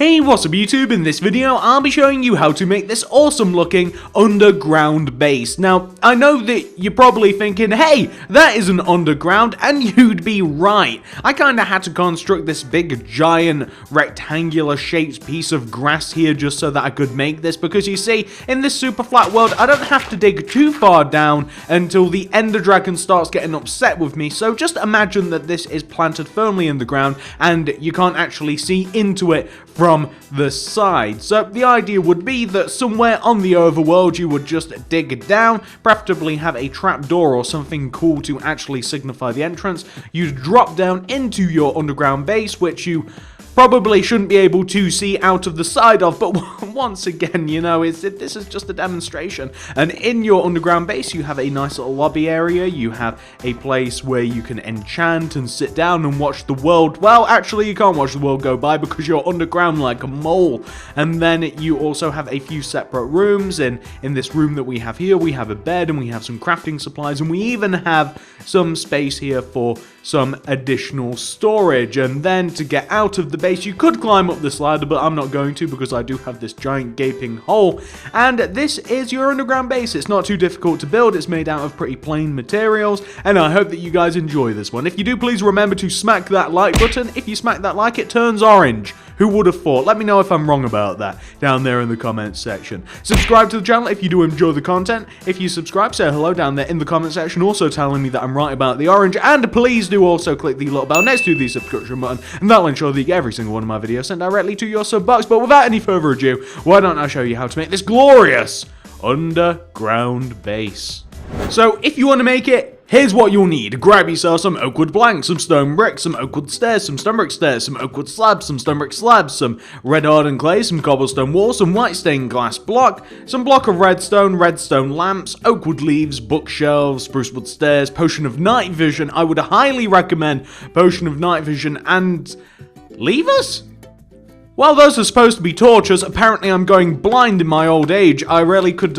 Hey, what's up YouTube? In this video, I'll be showing you how to make this awesome looking underground base. Now, I know that you're probably thinking, hey, that isn't underground, and you'd be right. I kinda had to construct this big, giant, rectangular shaped piece of grass here just so that I could make this, because you see, in this super flat world, I don't have to dig too far down until the Ender Dragon starts getting upset with me, so just imagine that this is planted firmly in the ground, and you can't actually see into it from the side. So the idea would be that somewhere on the overworld you would just dig down, preferably have a trapdoor or something cool to actually signify the entrance. You'd drop down into your underground base, which you probably shouldn't be able to see out of the side of, but once again, you know, this is just a demonstration. And in your underground base, you have a nice little lobby area, you have a place where you can enchant and sit down and watch the world. Well, actually, you can't watch the world go by because you're underground like a mole. And then you also have a few separate rooms. In this room that we have here, we have a bed and we have some crafting supplies, and we even have some space here for some additional storage. And then to get out of the base, you could climb up this ladder, but I'm not going to because I do have this giant gaping hole. And this is your underground base. It's not too difficult to build. It's made out of pretty plain materials, and I hope that you guys enjoy this one. If you do, please remember to smack that like button. If you smack that like, it turns orange. Who would have thought? Let me know if I'm wrong about that down there in the comments section. Subscribe to the channel if you do enjoy the content. If you subscribe, say hello down there in the comment section, also telling me that I'm right about the orange. And please do also click the little bell next to the subscription button, and that'll ensure that you get every single one of my videos sent directly to your sub box. But without any further ado, why don't I show you how to make this glorious underground base. So if you want to make it, here's what you'll need. Grab yourself some oak wood planks, some stone bricks, some oak wood stairs, some stone brick stairs, some oak wood slabs, some stone brick slabs, some red hardened clay, some cobblestone walls, some white stained glass block, some block of redstone lamps, oak wood leaves, bookshelves, spruce wood stairs, potion of night vision. I would highly recommend potion of night vision and levers? Well, those are supposed to be torches. Apparently, I'm going blind in my old age. I really could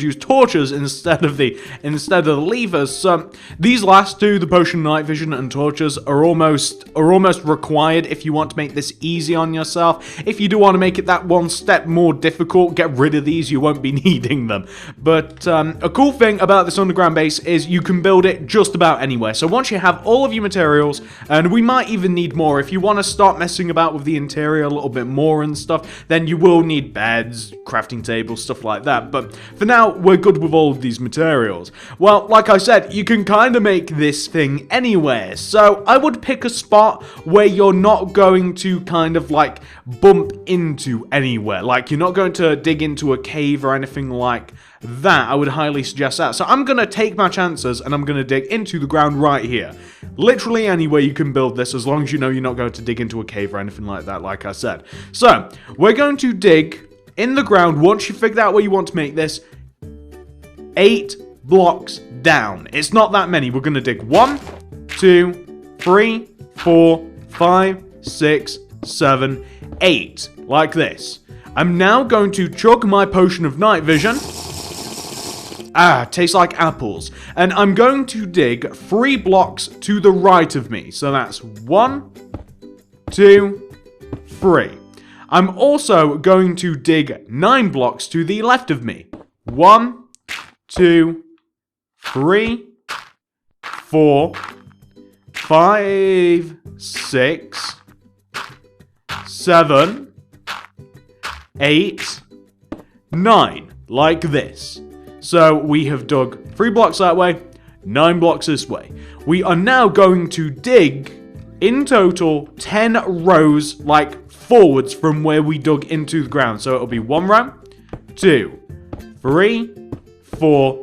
use torches instead of the levers. So these last two, the potion of night vision and torches, are almost required if you want to make this easy on yourself. If you do want to make it that one step more difficult, get rid of these. You won't be needing them. But a cool thing about this underground base is you can build it just about anywhere. So once you have all of your materials, and we might even need more if you want to start messing about with the interior a little bit more and stuff, then you will need beds, crafting tables, stuff like that. But for now, we're good with all of these materials. Well, like I said, you can kind of make this thing anywhere. So I would pick a spot where you're not going to kind of like bump into anywhere. Like you're not going to dig into a cave or anything like that. I would highly suggest that. So I'm going to take my chances and I'm going to dig into the ground right here. Literally anywhere you can build this, as long as you know you're not going to dig into a cave or anything like that, like I said. So we're going to dig in the ground once you figured out where you want to make this 8 blocks down. It's not that many. We're going to dig 1, 2, 3, 4, 5, 6, 7, 8. Like this. I'm now going to chug my potion of night vision. Tastes like apples. And I'm going to dig 3 blocks to the right of me. So that's 1, 2, 3. I'm also going to dig 9 blocks to the left of me. 1, 2, 3, 4, 5, 6, 7, 8, 9. Like this. So we have dug 3 blocks that way, 9 blocks this way. We are now going to dig, in total, 10 rows, like, forwards from where we dug into the ground. So it'll be 1 row, 2, 3, 4,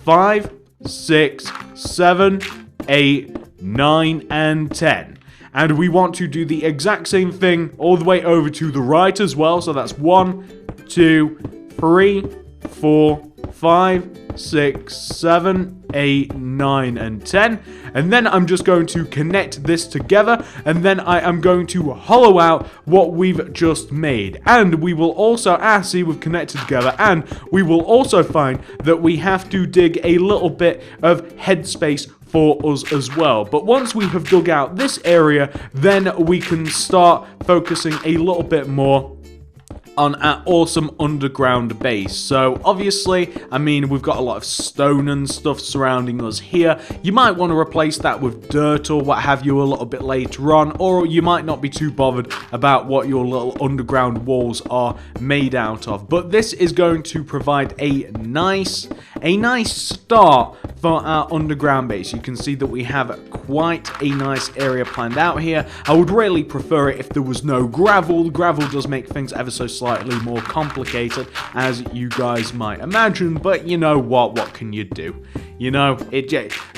5, 6, 7, 8, 9, and 10. And we want to do the exact same thing all the way over to the right as well. So that's 1, 2, 3, 4, 5, 6, 7, 8, 9, and 10. And then I'm just going to connect this together, and then I am going to hollow out what we've just made. And we will also, see, we've connected together, and we will also find that we have to dig a little bit of headspace for us as well. But once we have dug out this area, then we can start focusing a little bit more on our awesome underground base. So obviously, I mean, we've got a lot of stone and stuff surrounding us here. You might want to replace that with dirt or what have you a little bit later on, or you might not be too bothered about what your little underground walls are made out of. But this is going to provide a nice start for our underground base. You can see that we have quite a nice area planned out here. I would really prefer it if there was no gravel. Gravel does make things ever so slightly more complicated, as you guys might imagine, but you know what can you do? You know,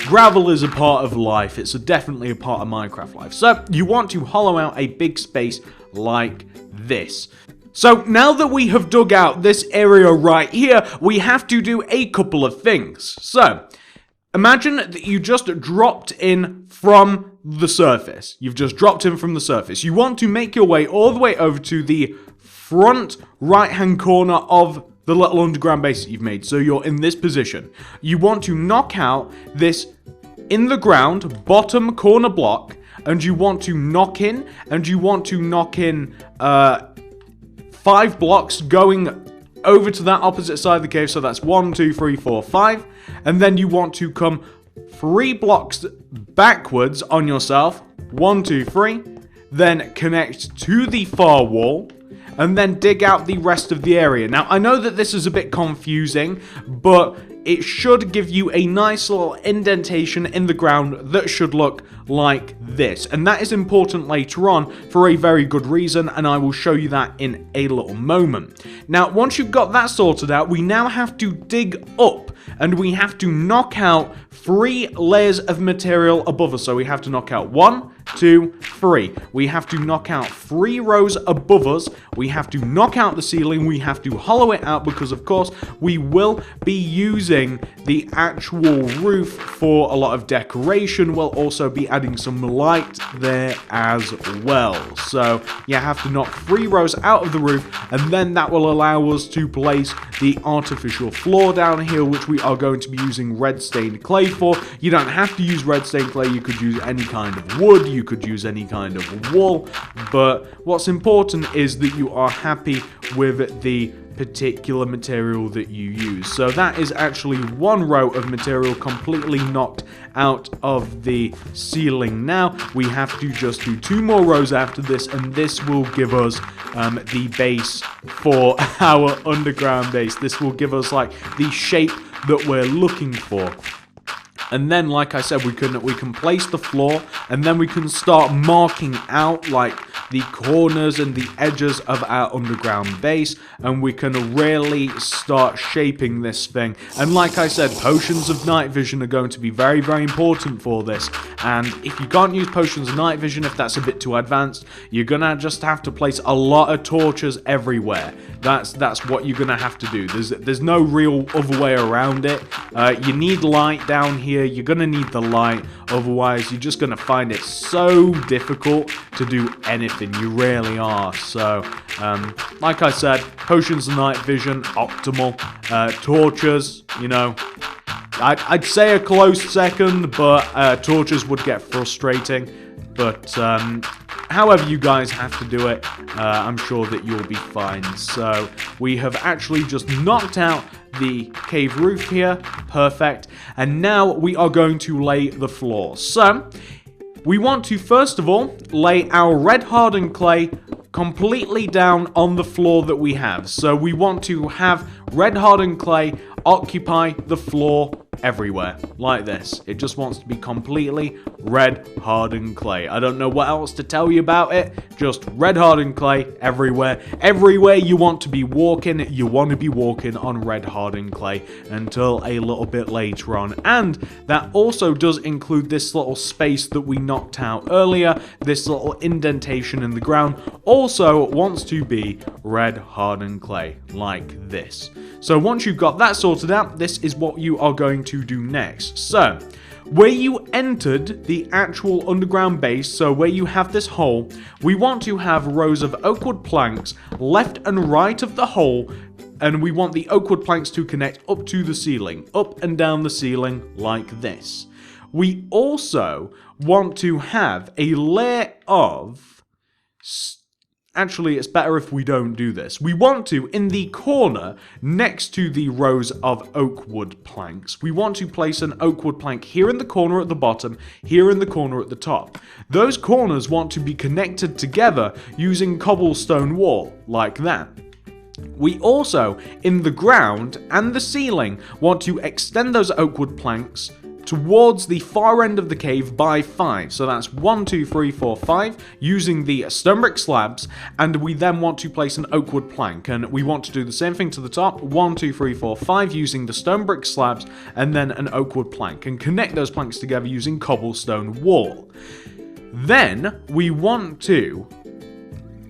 gravel is a part of life. It's definitely a part of Minecraft life. So you want to hollow out a big space like this. So now that we have dug out this area right here, we have to do a couple of things. So imagine that you just dropped in from the surface. You've just dropped in from the surface. You want to make your way all the way over to the front right-hand corner of the little underground base that you've made. So you're in this position. You want to knock out this in the ground bottom corner block, and you want to knock in, 5 blocks going over to that opposite side of the cave. So that's 1, 2, 3, 4, 5. And then you want to come 3 blocks backwards on yourself. 1, 2, 3. Then connect to the far wall. And then dig out the rest of the area. Now, I know that this is a bit confusing, but it should give you a nice little indentation in the ground that should look like this. And that is important later on for a very good reason, and I will show you that in a little moment. Now, once you've got that sorted out, we now have to dig up, and we have to knock out 3 layers of material above us. So we have to knock out 1, 2, 3. We have to knock out 3 rows above us. We have to knock out the ceiling. We have to hollow it out because, of course, we will be using the actual roof for a lot of decoration. We'll also be adding some light there as well. So you have to knock 3 rows out of the roof, and then that will allow us to place the artificial floor down here, which we are going to be using red stained clay for. You don't have to use red stained clay. You could use any kind of wood. You could use any kind of wool, but what's important is that you are happy with the particular material that you use. So that is actually 1 row of material completely knocked out of the ceiling. Now we have to just do 2 more rows after this, and this will give us the base for our underground base. This will give us like the shape that we're looking for. And then, like I said, we can place the floor, and then we can start marking out like the corners and the edges of our underground base, and we can really start shaping this thing. And like I said, potions of night vision are going to be very, very important for this. And if you can't use potions of night vision, if that's a bit too advanced, you're gonna just have to place a lot of torches everywhere. That's what you're gonna have to do. There's no real other way around it. You need light down here. You're gonna need the light, otherwise you're just gonna find it so difficult to do anything. You really are. So like I said, potions of night vision, optimal. Torches, you know, I'd say a close second, but torches would get frustrating. But however you guys have to do it, I'm sure that you'll be fine. So we have actually just knocked out the cave roof here. Perfect. And now we are going to lay the floor. So we want to first of all lay our red hardened clay completely down on the floor that we have. So we want to have red hardened clay occupy the floor everywhere, like this. It just wants to be completely red hardened clay. I don't know what else to tell you about it, just red hardened clay everywhere. Everywhere you want to be walking, you want to be walking on red hardened clay until a little bit later on. And that also does include this little space that we knocked out earlier. This little indentation in the ground also wants to be red hardened clay, like this. So once you've got that sorted out, this is what you are going to do next. So where you entered the actual underground base, so where you have this hole, we want to have rows of oak wood planks left and right of the hole, and we want the oak wood planks to connect up to the ceiling, up and down the ceiling like this. we also want to have a layer of... Actually, it's better if we don't do this. We want to, in the corner, next to the rows of oak wood planks, we want to place an oak wood plank here in the corner at the bottom, here in the corner at the top. Those corners want to be connected together using cobblestone wall, like that. We also, in the ground and the ceiling, want to extend those oak wood planks towards the far end of the cave by 5. So that's 1, 2, 3, 4, 5, using the stone brick slabs, and we then want to place an oak wood plank, and we want to do the same thing to the top, 1, 2, 3, 4, 5, using the stone brick slabs, and then an oak wood plank, and connect those planks together using cobblestone wall. Then, we want to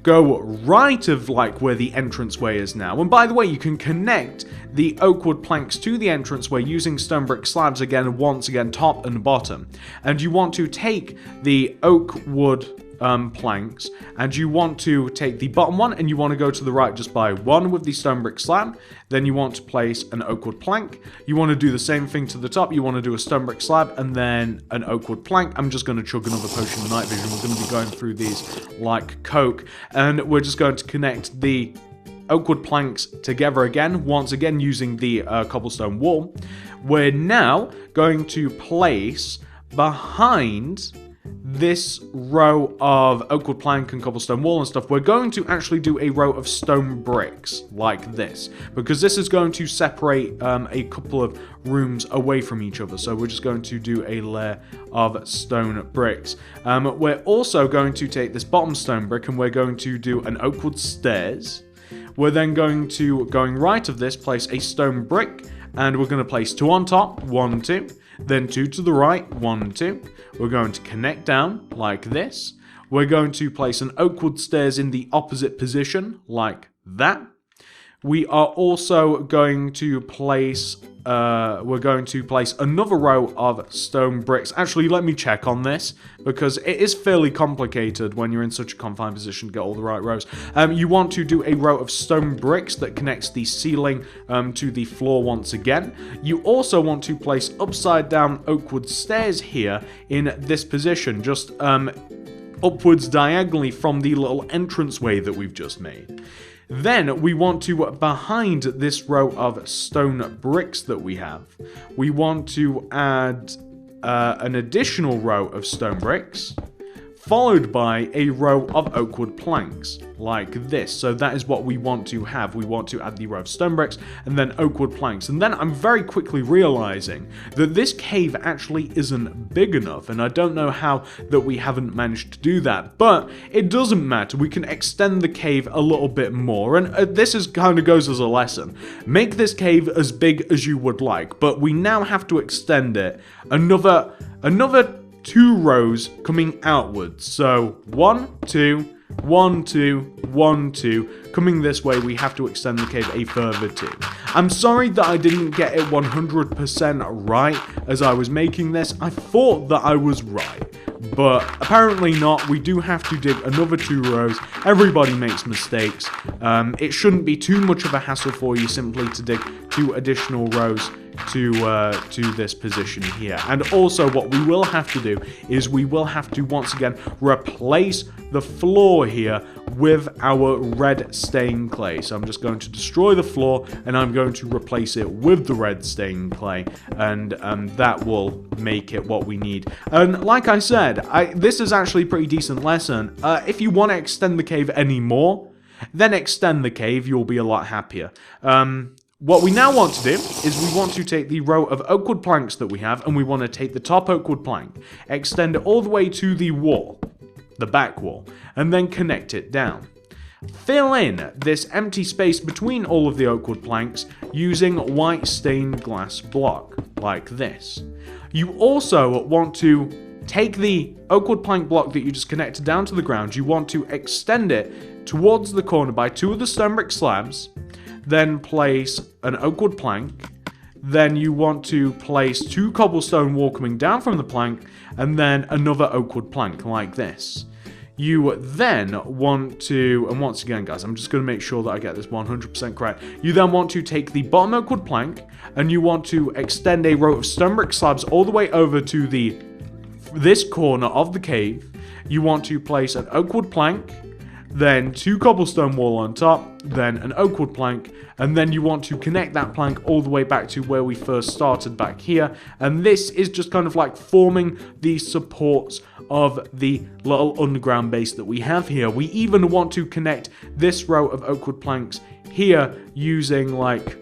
go right of like where the entranceway is now. And by the way, you can connect the oak wood planks to the entranceway using stone brick slabs again, once again, top and bottom. And you want to take the oak wood planks, and you want to take the bottom one, and you want to go to the right just by 1 with the stone brick slab. Then you want to place an oak wood plank. You want to do the same thing to the top. You want to do a stone brick slab and then an oak wood plank. I'm just going to chug another potion of night vision. We're going to be going through these like Coke, and we're just going to connect the oak wood planks together again, once again using the cobblestone wall. We're now going to place behind this row of oak wood plank and cobblestone wall and stuff, we're going to actually do a row of stone bricks like this, because this is going to separate a couple of rooms away from each other. So we're just going to do a layer of stone bricks. We're also going to take this bottom stone brick, and we're going to do an oak wood stairs. We're then going right of this, place a stone brick, and we're going to place 2 on top, 1, 2, then 2 to the right, 1, 2. We're going to connect down like this. We're going to place an oak wood stairs in the opposite position like that. We are also going to place another row of stone bricks. Actually, let me check on this, because it is fairly complicated when you're in such a confined position to get all the right rows. You want to do a row of stone bricks that connects the ceiling to the floor once again. You also want to place upside down oak wood stairs here in this position, just upwards diagonally from the little entranceway that we've just made. Then we want to, behind this row of stone bricks that we have, we want to add an additional row of stone bricks, followed by a row of oak wood planks, like this. So that is what we want to have. We want to add the row of stone bricks, and then oak wood planks. And then I'm very quickly realizing that this cave actually isn't big enough, and I don't know how that we haven't managed to do that. But it doesn't matter. We can extend the cave a little bit more, and this is kind of goes as a lesson. Make this cave as big as you would like, but we now have to extend it another 2 rows coming outwards. So 1, 2, 1, 2, 1, 2. Coming this way, we have to extend the cave a further 2. I'm sorry that I didn't get it 100% right as I was making this. I thought that I was right, but apparently not. We do have to dig another 2 rows. Everybody makes mistakes. It shouldn't be too much of a hassle for you simply to dig 2 additional rows to this position here. And also what we will have to do is we will have to once again replace the floor here with our red stained clay. So I'm just going to destroy the floor, and I'm going to replace it with the red stained clay, and that will make it what we need. And like I said, this is actually a pretty decent lesson. If you want to extend the cave any more, then extend the cave. You'll be a lot happier. What we now want to do is we want to take the row of oak wood planks that we have, and we want to take the top oak wood plank, extend it all the way to the wall, the back wall, and then connect it down. Fill in this empty space between all of the oak wood planks using white stained glass block, like this. You also want to take the oak wood plank block that you just connected down to the ground, you want to extend it towards the corner by 2 of the stone brick slabs, then place an oak wood plank, then you want to place 2 cobblestone wall coming down from the plank, and then another oak wood plank like this. you then want to, and once again guys, I'm just going to make sure that I get this 100% correct. You then want to take the bottom oak wood plank and you want to extend a row of stone brick slabs all the way over to this corner of the cave. You want to place an oak wood plank, then 2 cobblestone wall on top, then an oak wood plank, and then you want to connect that plank all the way back to where we first started back here. And this is just kind of like forming the supports of the little underground base that we have here. We even want to connect this row of oak wood planks here using like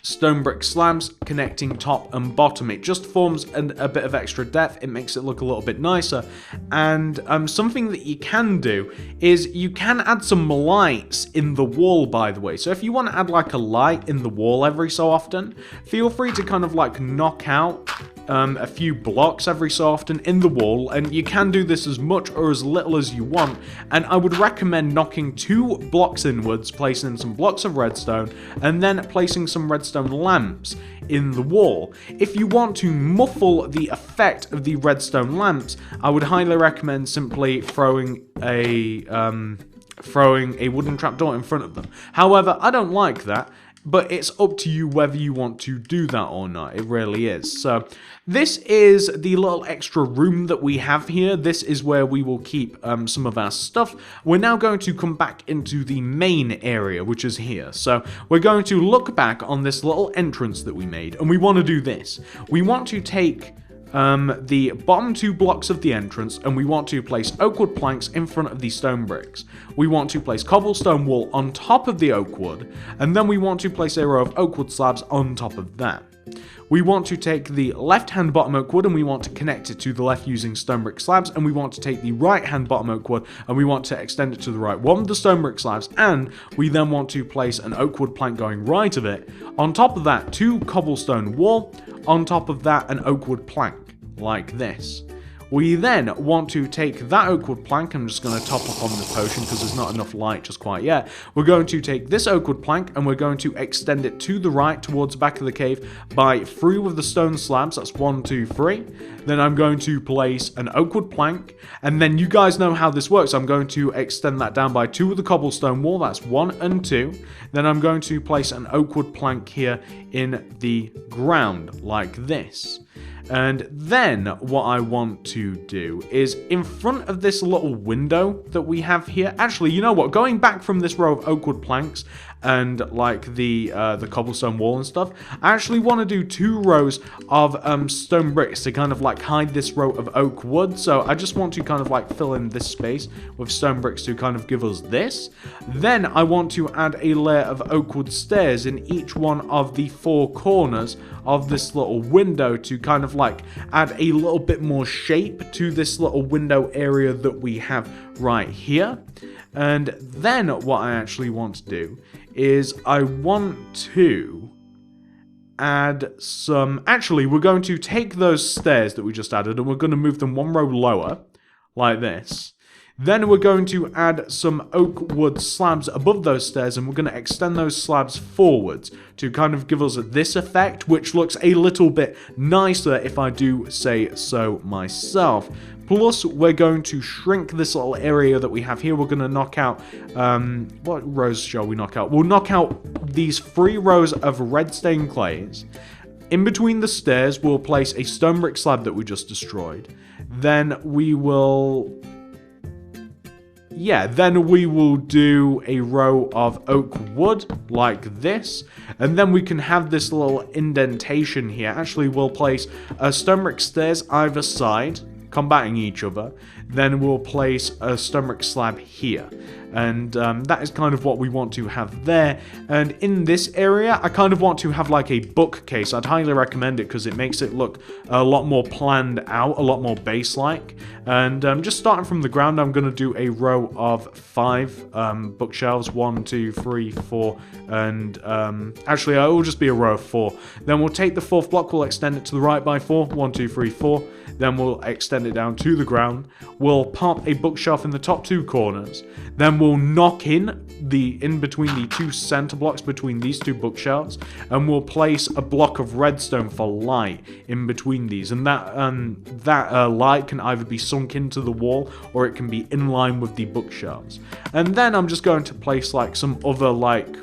stone brick slabs connecting top and bottom. It just forms a bit of extra depth. It makes it look a little bit nicer. And something that you can do is you can add some lights in the wall, by the way. So if you want to add like a light in the wall every so often, feel free to kind of like knock out a few blocks every so often in the wall, and you can do this as much or as little as you want. And I would recommend knocking 2 blocks inwards, placing some blocks of redstone, and then placing some redstone lamps in the wall. If you want to muffle the effect of the redstone lamps, I would highly recommend simply throwing a wooden trapdoor in front of them. However, I don't like that, but it's up to you whether you want to do that or not. It really is. So this is the little extra room that we have here. This is where we will keep some of our stuff. We're now going to come back into the main area, which is here. So we're going to look back on this little entrance that we made, and we want to do this. We want to take the bottom 2 blocks of the entrance, and we want to place oak wood planks in front of the stone bricks. We want to place cobblestone wall on top of the oak wood, and then we want to place a row of oak wood slabs on top of that. We want to take the left-hand bottom oak wood and we want to connect it to the left using stone brick slabs, and we want to take the right-hand bottom oak wood and we want to extend it to the right one with the stone brick slabs, and we then want to place an oak wood plank going right of it. On top of that, 2 cobblestone wall. On top of that, an oak wood plank, like this. We then want to take that oak wood plank. I'm just going to top up on the potion because there's not enough light just quite yet. We're going to take this oak wood plank and we're going to extend it to the right towards the back of the cave by 3 with the stone slabs. That's 1, 2, 3. Then I'm going to place an oak wood plank, and then you guys know how this works. I'm going to extend that down by 2 with the cobblestone wall. That's 1 and 2. Then I'm going to place an oak wood plank here in the ground like this. And then what I want to do is in front of this little window that we have here. Actually, you know what? Going back from this row of oak wood planks and like the cobblestone wall and stuff, I actually want to do 2 rows of stone bricks to kind of like hide this row of oak wood. So I just want to kind of like fill in this space with stone bricks to kind of give us this. Then I want to add a layer of oak wood stairs in each one of the 4 corners of this little window to kind of like add a little bit more shape to this little window area that we have right here. And then what I actually want to do is I want to add some... Actually, we're going to take those stairs that we just added and we're going to move them 1 row lower, like this. Then we're going to add some oak wood slabs above those stairs, and we're going to extend those slabs forwards to kind of give us this effect, which looks a little bit nicer if I do say so myself. Plus, we're going to shrink this little area that we have here. We're going to knock out... what rows shall we knock out? We'll knock out these 3 rows of red stained clays. In between the stairs, we'll place a stone brick slab that we just destroyed. Then we will... then we will do a row of oak wood like this, and then we can have this little indentation here. Actually, we'll place stone brick stairs either side, combating each other. Then we'll place a stone brick slab here, and that is kind of what we want to have there. And in this area, I kind of want to have like a bookcase. I'd highly recommend it because it makes it look a lot more planned out, a lot more base-like. And just starting from the ground, I'm going to do a row of 5 bookshelves. 1, 2, 3, 4, and actually, it will just be a row of 4. Then we'll take the 4th block, we'll extend it to the right by 4. 1, 2, 3, 4. then we'll extend it down to the ground. We'll pop a bookshelf in the top 2 corners. Then we'll knock in between the 2 center blocks between these 2 bookshelves, and we'll place a block of redstone for light in between these, and that light can either be sunk into the wall or it can be in line with the bookshelves. And then I'm just going to place like some other like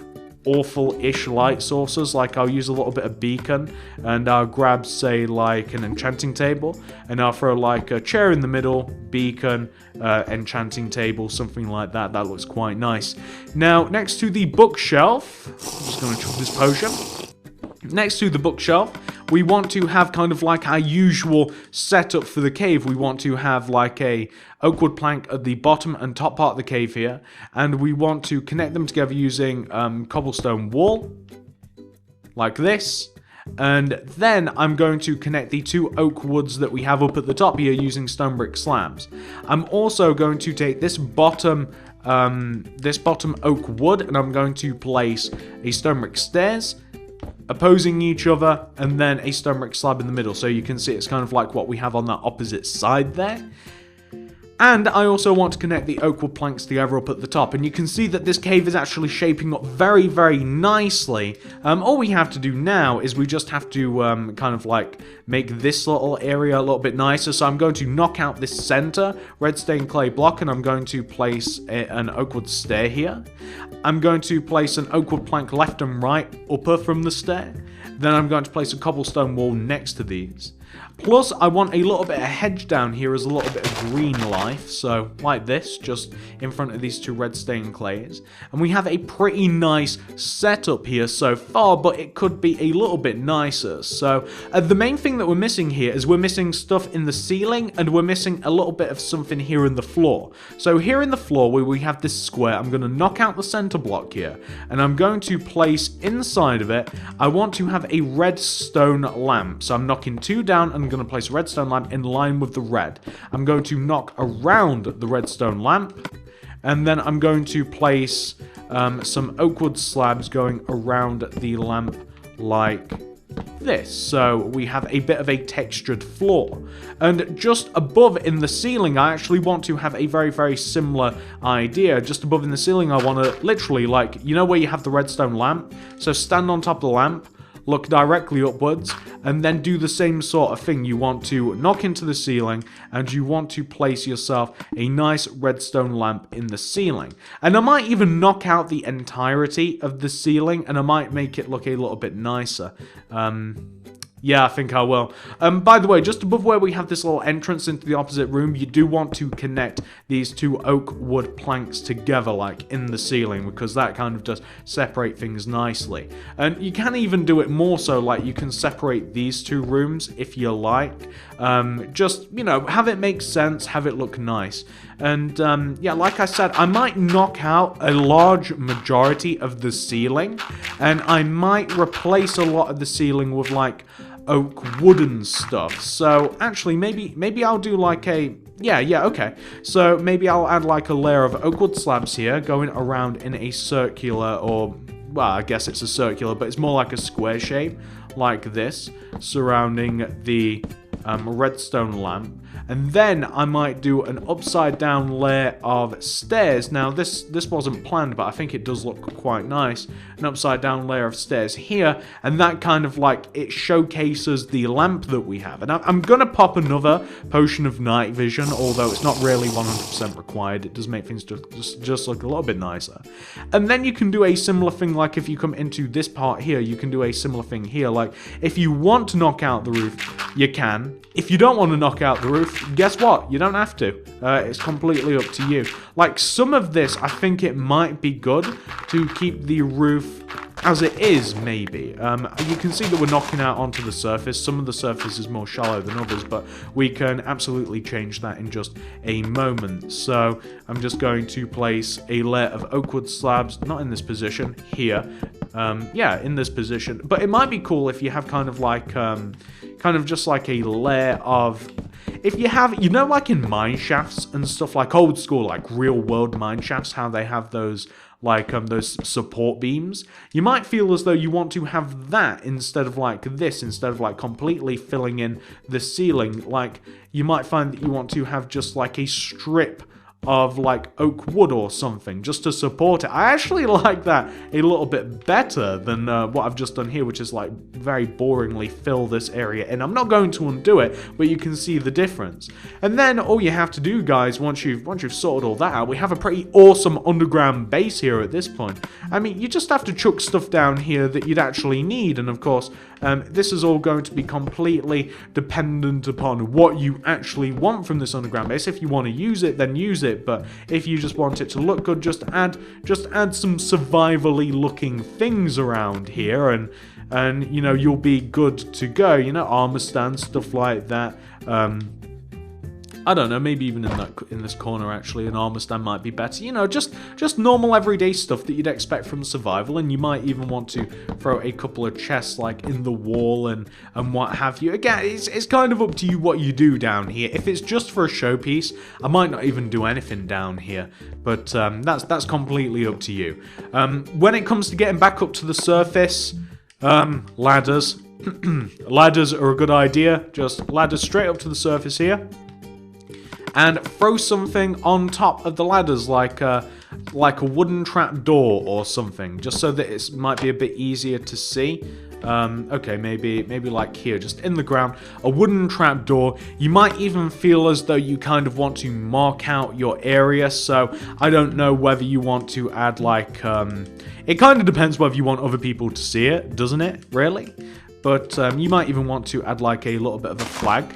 awful-ish light sources. Like I'll use a little bit of beacon, and I'll grab, say, like an enchanting table, and I'll throw like a chair in the middle, beacon, enchanting table, something like that. That looks quite nice. Now, next to the bookshelf, I'm just going to chuck this potion. Next to the bookshelf, we want to have kind of like our usual setup for the cave. We want to have like a oak wood plank at the bottom and top part of the cave here, and we want to connect them together using cobblestone wall, like this. And then I'm going to connect the 2 oak woods that we have up at the top here using stone brick slabs. I'm also going to take this bottom oak wood, and I'm going to place a stone brick stairs opposing each other, and then a stone brick slab in the middle. So you can see it's kind of like what we have on that opposite side there. And I also want to connect the oak wood planks together up at the top. And you can see that this cave is actually shaping up very, very nicely. All we have to do now is we just have to kind of like make this little area a little bit nicer. So I'm going to knock out this center red stained clay block, and I'm going to place an oak wood stair here. I'm going to place an oak wood plank left and right upper from the stair. Then I'm going to place a cobblestone wall next to these. Plus, I want a little bit of hedge down here as a little bit of green life, so like this, just in front of these 2 red stained clays. And we have a pretty nice setup here so far, but it could be a little bit nicer. So the main thing that we're missing here is we're missing stuff in the ceiling, and we're missing a little bit of something here in the floor. So here in the floor, where we have this square, I'm going to knock out the center block here, and I'm going to place inside of it, I want to have a redstone lamp. So I'm knocking 2 down, and I'm going to place a redstone lamp in line with the red. I'm going to knock around the redstone lamp, and then I'm going to place some oak wood slabs going around the lamp like this. So we have a bit of a textured floor. And just above in the ceiling, I actually want to have a very, very similar idea. Just above in the ceiling, I want to literally, like, you know where you have the redstone lamp? So stand on top of the lamp, look directly upwards, and then do the same sort of thing. You want to knock into the ceiling, and you want to place yourself a nice redstone lamp in the ceiling. And I might even knock out the entirety of the ceiling, and I might make it look a little bit nicer. Yeah, I think I will. By the way, just above where we have this little entrance into the opposite room, you do want to connect these 2 oak wood planks together, like in the ceiling, because that kind of does separate things nicely. And you can even do it more so, like you can separate these 2 rooms if you like. Just, you know, have it make sense, have it look nice. And yeah, like I said, I might knock out a large majority of the ceiling, and I might replace a lot of the ceiling with like oak wooden stuff. So actually, maybe I'll do like a okay. So maybe I'll add like a layer of oak wood slabs here going around in a circular, or well, I guess it's a circular, but it's more like a square shape like this, surrounding the redstone lamp. And then I might do an upside down layer of stairs. Now this wasn't planned, but I think it does look quite nice. An upside down layer of stairs here, and that kind of like, it showcases the lamp that we have. And I'm gonna pop another potion of night vision, although it's not really 100% required. It does make things just look a little bit nicer. And then you can do a similar thing, like if you come into this part here, you can do a similar thing here. Like if you want to knock out the roof, you can. If you don't want to knock out the roof, guess what? You don't have to. It's completely up to you. Like some of this, I think it might be good to keep the roof as it is, maybe. You can see that we're knocking out onto the surface. Some of the surface is more shallow than others, but we can absolutely change that in just a moment. So I'm just going to place a layer of oak wood slabs, not in this position, here. Yeah, in this position. But it might be cool if you have kind of like, kind of just like a layer of, if you have, you know, like in mine shafts and stuff, like old school, like real world mine shafts, how they have those like those support beams, you might feel as though you want to have that instead of like this, instead of like completely filling in the ceiling. Like you might find that you want to have just like a strip of like oak wood or something just to support it. I actually like that a little bit better than what I've just done here, which is like very boringly fill this area in. I'm not going to undo it, but you can see the difference. And then all you have to do, guys, once you've sorted all that out, we have a pretty awesome underground base here at this point. I mean, you just have to chuck stuff down here that you'd actually need, and of course this is all going to be completely dependent upon what you actually want from this underground base. If you want to use it, then use it, but if you just want it to look good, just add some survivally looking things around here, and you know, you'll be good to go. You know, armor stand, stuff like that. I don't know, maybe even in this corner actually an armor stand might be better. You know, just normal everyday stuff that you'd expect from survival, and you might even want to throw a couple of chests like in the wall and what have you. Again, it's kind of up to you what you do down here. If it's just for a showpiece, I might not even do anything down here, but that's completely up to you. When it comes to getting back up to the surface, ladders. Ladders are a good idea. Just ladders straight up to the surface here. And throw something on top of the ladders, like a wooden trap door or something, just so that it might be a bit easier to see. Okay, maybe like here, just in the ground, a wooden trap door. You might even feel as though you kind of want to mark out your area. So I don't know whether you want to add like, it kind of depends whether you want other people to see it, doesn't it? Really? But you might even want to add like a little bit of a flag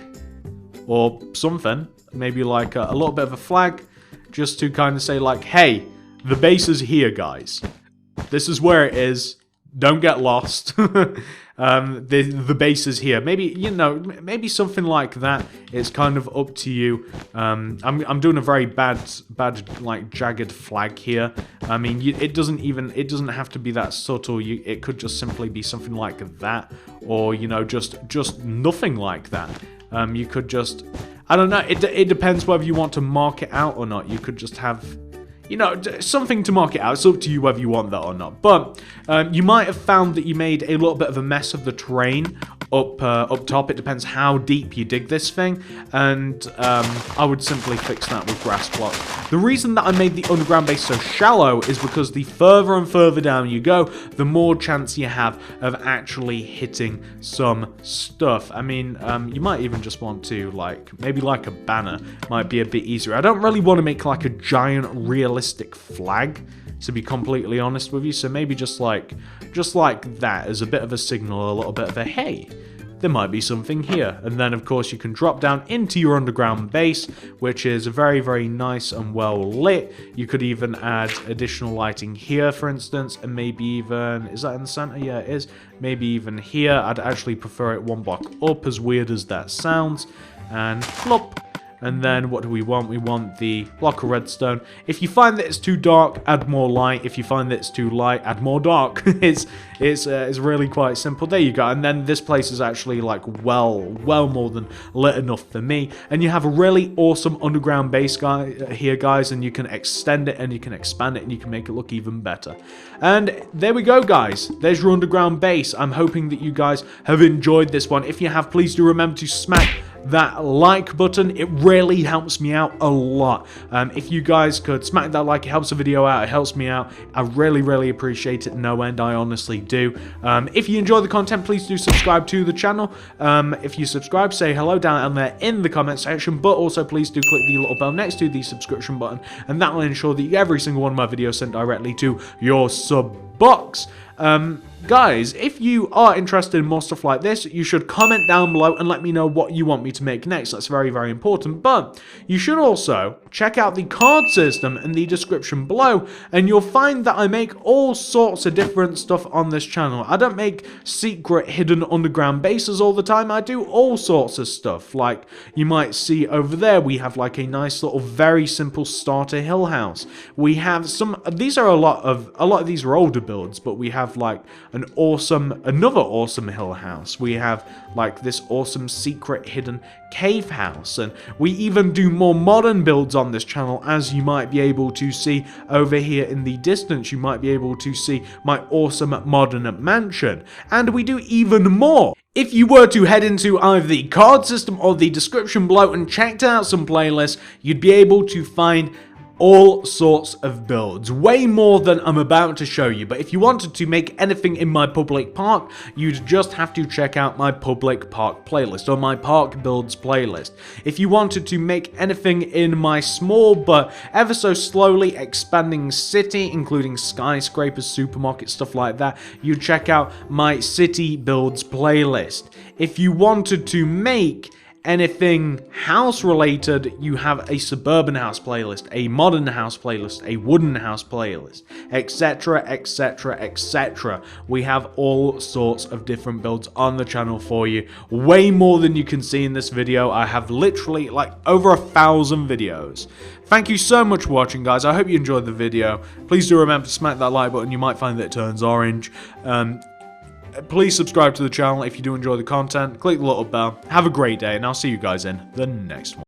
or something. Maybe like a little bit of a flag, just to kind of say like, hey, the base is here, guys. This is where it is. Don't get lost. The base is here. Maybe, you know, maybe something like that. It's kind of up to you. I'm doing a very bad like jagged flag here. I mean, it doesn't have to be that subtle. It could just simply be something like that, or you know, just nothing like that. You could just, I don't know, it depends whether you want to mark it out or not. You could just have, you know, something to mark it out. It's up to you whether you want that or not. But you might have found that you made a little bit of a mess of the terrain up top. It depends how deep you dig this thing, and I would simply fix that with grass blocks. The reason that I made the underground base so shallow is because the further and further down you go, the more chance you have of actually hitting some stuff. I mean, you might even just want to, like, maybe like a banner might be a bit easier. I don't really want to make like a giant realistic flag, to be completely honest with you, so maybe just like that as a bit of a signal, a little bit of a hey, there might be something here. And then of course you can drop down into your underground base, which is very, very nice and well lit. You could even add additional lighting here, for instance, and maybe even, is that in the center? Yeah, it is. Maybe even here. I'd actually prefer it one block up, as weird as that sounds. And flop. And then what do we want? We want the block of redstone. If you find that it's too dark, add more light. If you find that it's too light, add more dark. It's really quite simple. There you go. And then this place is actually like well more than lit enough for me. And you have a really awesome underground base here, guys. And you can extend it and you can expand it and you can make it look even better. And there we go, guys. There's your underground base. I'm hoping that you guys have enjoyed this one. If you have, please do remember to smack that like button. It really helps me out a lot. If you guys could smack that like, it helps the video out, it helps me out. I really appreciate it no end. I honestly do. If you enjoy the content, please do subscribe to the channel. If you subscribe, say hello down there in the comment section, but also please do click the little bell next to the subscription button, and that will ensure that you get every single one of my videos sent directly to your sub box. Guys, if you are interested in more stuff like this, you should comment down below and let me know what you want me to make next. That's very important. But you should also check out the card system in the description below, and you'll find that I make all sorts of different stuff on this channel. I don't make secret hidden underground bases all the time. I do all sorts of stuff. Like you might see over there, we have like a nice little very simple starter hill house. We have some, these are a lot of these are older builds, but we have like another awesome hill house. We have like this awesome secret hidden cave house, and we even do more modern builds on this channel, as you might be able to see over here in the distance. You might be able to see my awesome modern mansion, and we do even more. If you were to head into either the card system or the description below and checked out some playlists, you'd be able to find all sorts of builds, way more than I'm about to show you. But if you wanted to make anything in my public park, you'd just have to check out my public park playlist, or my park builds playlist. If you wanted to make anything in my small but ever so slowly expanding city, including skyscrapers, supermarkets, stuff like that, you'd check out my city builds playlist. If you wanted to make anything house related, you have a suburban house playlist, a modern house playlist, a wooden house playlist, etc, etc, etc. We have all sorts of different builds on the channel for you, way more than you can see in this video. I have literally like over 1,000 videos. Thank you so much for watching, guys. I hope you enjoyed the video. Please do remember to smack that like button. You might find that it turns orange. Please subscribe to the channel if you do enjoy the content. Click the little bell. Have a great day, and I'll see you guys in the next one.